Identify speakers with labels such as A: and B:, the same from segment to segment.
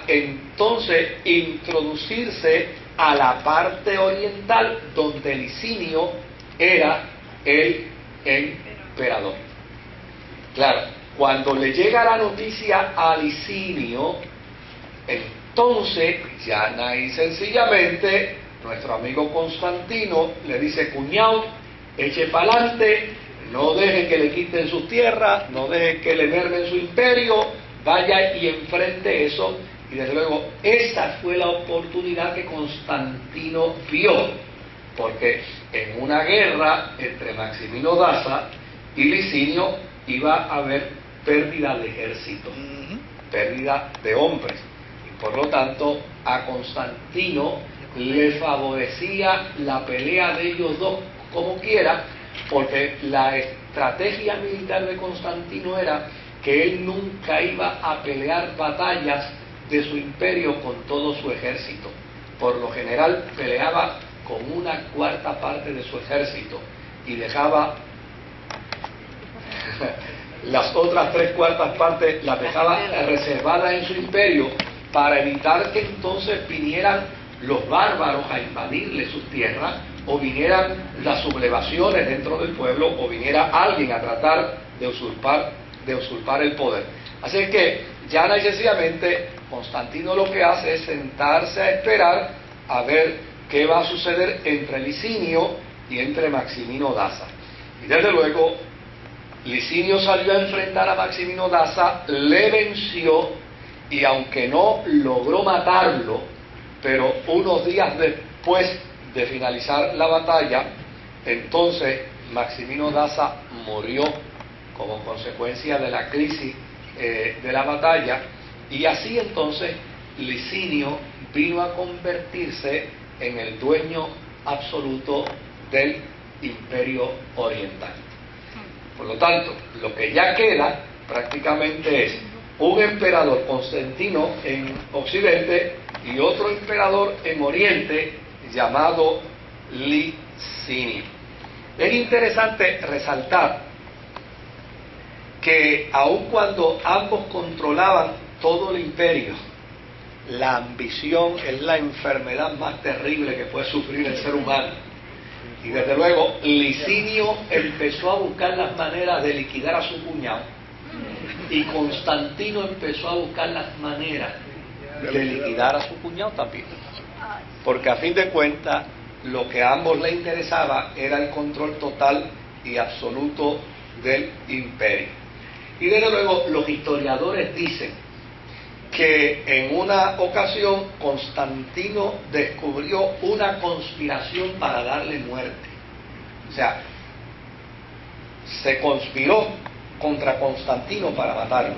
A: entonces introducirse a la parte oriental donde Licinio era el emperador. Claro, cuando le llega la noticia a Licinio, entonces llana y sencillamente nuestro amigo Constantino le dice: cuñado, eche para adelante, no deje que le quiten sus tierras, no deje que le mermen su imperio, vaya y enfrente eso. Y desde luego esa fue la oportunidad que Constantino vio, porque en una guerra entre Maximino Daza y Licinio iba a haber pérdida de ejército, pérdida de hombres, y por lo tanto a Constantino le favorecía la pelea de ellos dos como quiera, porque la estrategia militar de Constantino era que él nunca iba a pelear batallas de su imperio con todo su ejército. Por lo general peleaba con una cuarta parte de su ejército y dejaba las otras tres cuartas partes, las dejaba reservadas en su imperio para evitar que entonces vinieran los bárbaros a invadirle sus tierras, o vinieran las sublevaciones dentro del pueblo, o viniera alguien a tratar de usurpar el poder. Así que llana y sencillamente Constantino lo que hace es sentarse a esperar a ver qué va a suceder entre Licinio y entre Maximino Daza. Y desde luego Licinio salió a enfrentar a Maximino Daza, le venció, y aunque no logró matarlo, pero unos días después de finalizar la batalla, entonces Maximino Daza murió como consecuencia de la crisis de la batalla, y así entonces Licinio vino a convertirse en el dueño absoluto del Imperio Oriental. Por lo tanto, lo que ya queda prácticamente es un emperador, Constantino, en Occidente, y otro emperador en Oriente llamado Licinio. Es interesante resaltar que aun cuando ambos controlaban todo el imperio, la ambición es la enfermedad más terrible que puede sufrir el ser humano. Y desde luego Licinio empezó a buscar las maneras de liquidar a su cuñado, y Constantino empezó a buscar las maneras de liquidar a su cuñado también, porque a fin de cuentas lo que a ambos les interesaba era el control total y absoluto del imperio. Y desde luego los historiadores dicen que en una ocasión Constantino descubrió una conspiración para darle muerte. O sea, se conspiró contra Constantino para matarlo.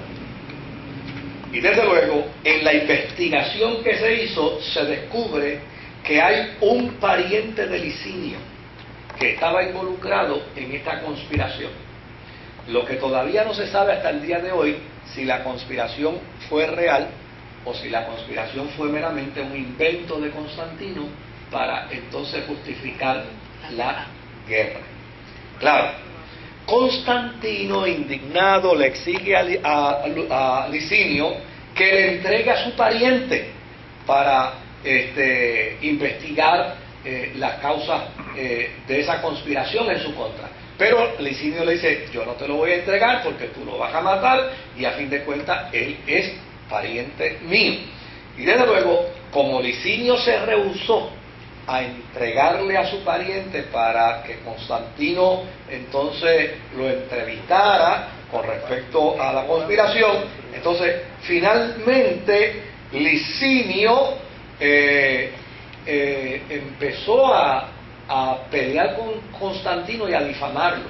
A: Y desde luego, en la investigación que se hizo, se descubre que hay un pariente de Licinio que estaba involucrado en esta conspiración. Lo que todavía no se sabe hasta el día de hoy, si la conspiración fue real o si la conspiración fue meramente un invento de Constantino para entonces justificar la guerra. Claro, Constantino, indignado, le exige a Licinio que le entregue a su pariente para investigar las causas de esa conspiración en su contra. Pero Licinio le dice: yo no te lo voy a entregar porque tú lo vas a matar, y a fin de cuentas él es pariente mío. Y desde luego, como Licinio se rehusó a entregarle a su pariente para que Constantino entonces lo entrevistara con respecto a la conspiración, entonces finalmente Licinio empezó a pelear con Constantino y a difamarlo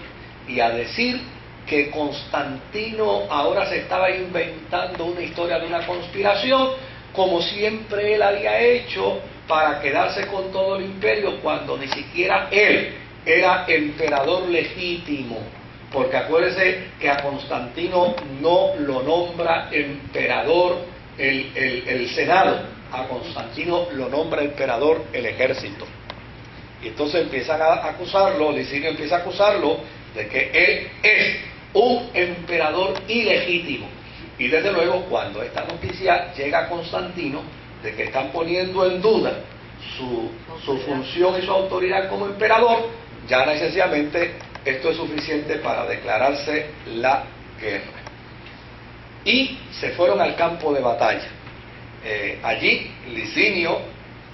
A: y a decir que Constantino ahora se estaba inventando una historia de una conspiración, como siempre él había hecho, para quedarse con todo el imperio, cuando ni siquiera él era emperador legítimo. Porque acuérdense que a Constantino no lo nombra emperador el Senado, a Constantino lo nombra emperador el ejército. Y entonces empiezan a acusarlo, Licinio empieza a acusarlo de que él es un emperador ilegítimo. Y desde luego, cuando esta noticia llega a Constantino, de que están poniendo en duda su función y su autoridad como emperador, ya necesariamente esto es suficiente para declararse la guerra. Y se fueron al campo de batalla. Allí Licinio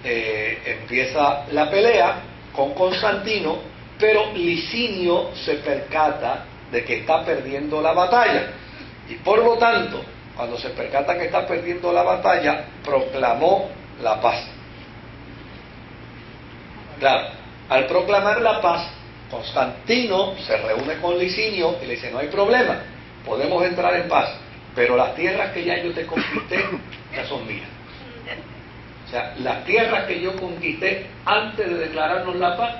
A: empieza la pelea con Constantino, pero Licinio se percata de que está perdiendo la batalla. Y por lo tanto, cuando se percata que está perdiendo la batalla, proclamó la paz. Claro, al proclamar la paz, Constantino se reúne con Licinio y le dice: no hay problema, podemos entrar en paz, pero las tierras que ya yo te conquisté ya son mías. O sea, las tierras que yo conquisté antes de declararnos la paz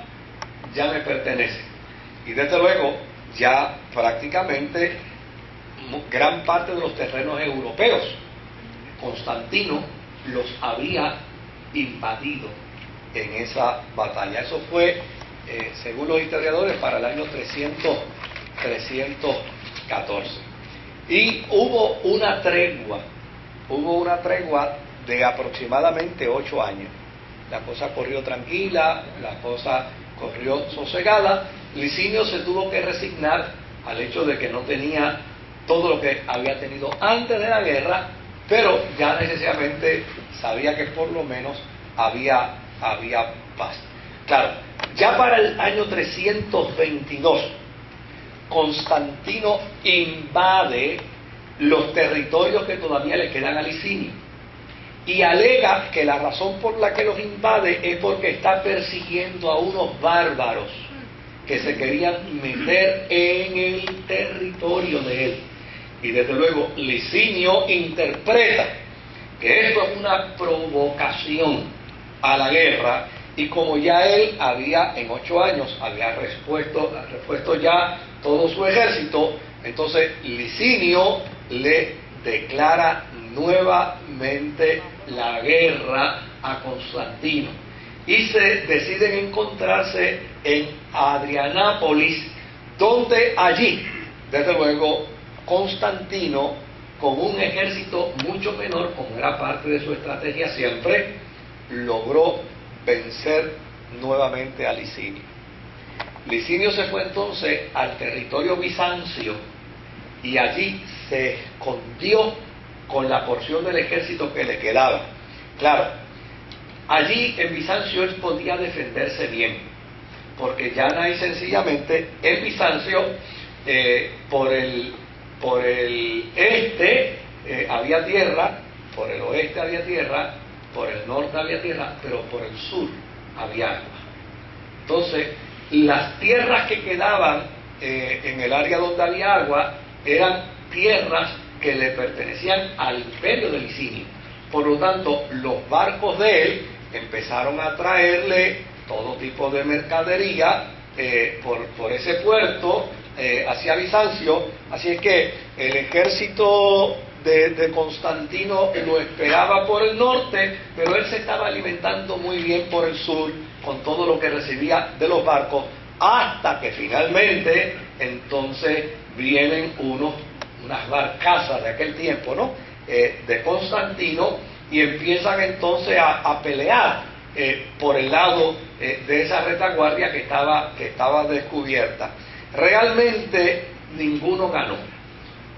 A: ya me pertenecen. Y desde luego, ya prácticamente gran parte de los terrenos europeos, Constantino los había invadido en esa batalla. Eso fue, según los historiadores, para el año 314. Y hubo una tregua de aproximadamente 8 años. La cosa corrió tranquila, la cosa corrió sosegada. Licinio se tuvo que resignar al hecho de que no tenía todo lo que había tenido antes de la guerra, pero ya necesariamente sabía que por lo menos había paz. Claro, ya para el año 322, Constantino invade los territorios que todavía le quedan a Licinio y alega que la razón por la que los invade es porque está persiguiendo a unos bárbaros que se querían meter en el territorio de él. Y desde luego Licinio interpreta que esto es una provocación a la guerra, y como ya él había en 8 años había repuesto ya todo su ejército, entonces Licinio le declara nuevamente la guerra a Constantino y se deciden encontrarse en Adrianápolis, donde allí desde luego Constantino, con un ejército mucho menor, como era parte de su estrategia siempre, logró vencer nuevamente a Licinio. Licinio se fue entonces al territorio bizancio y allí se escondió con la porción del ejército que le quedaba. Claro, allí en Bizancio él podía defenderse bien, porque llana y sencillamente en Bizancio por el este había tierra, por el oeste había tierra, por el norte había tierra, pero por el sur había agua. Entonces, las tierras que quedaban en el área donde había agua eran tierras que le pertenecían al imperio de Licinio. Por lo tanto, los barcos de él empezaron a traerle todo tipo de mercadería por ese puerto hacia Bizancio. Así es que el ejército de Constantino lo esperaba por el norte, pero él se estaba alimentando muy bien por el sur con todo lo que recibía de los barcos, hasta que finalmente entonces vienen unas barcazas de aquel tiempo, ¿no? De Constantino, y empiezan entonces a pelear por el lado de esa retaguardia que estaba descubierta. Realmente ninguno ganó,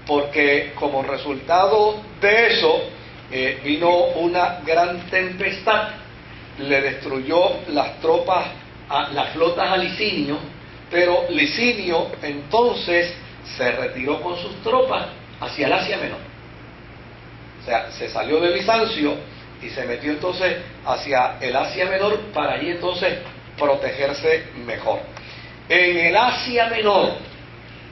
A: porque como resultado de eso vino una gran tempestad, le destruyó las flotas a Licinio, pero Licinio entonces se retiró con sus tropas hacia el Asia Menor. O sea, se salió de Bizancio y se metió entonces hacia el Asia Menor para allí entonces protegerse mejor. En el Asia Menor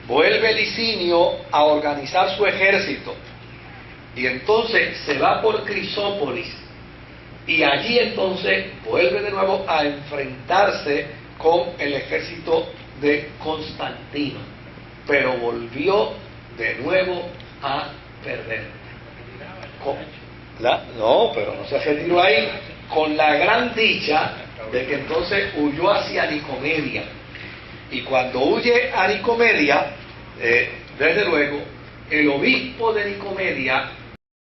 A: vuelve Licinio a organizar su ejército y entonces se va por Crisópolis y allí entonces vuelve de nuevo a enfrentarse con el ejército de Constantino, pero volvió de nuevo a perder. No, pero no se retiró ahí, con la gran dicha de que entonces huyó hacia Nicomedia. Y cuando huye a Nicomedia, desde luego, el obispo de Nicomedia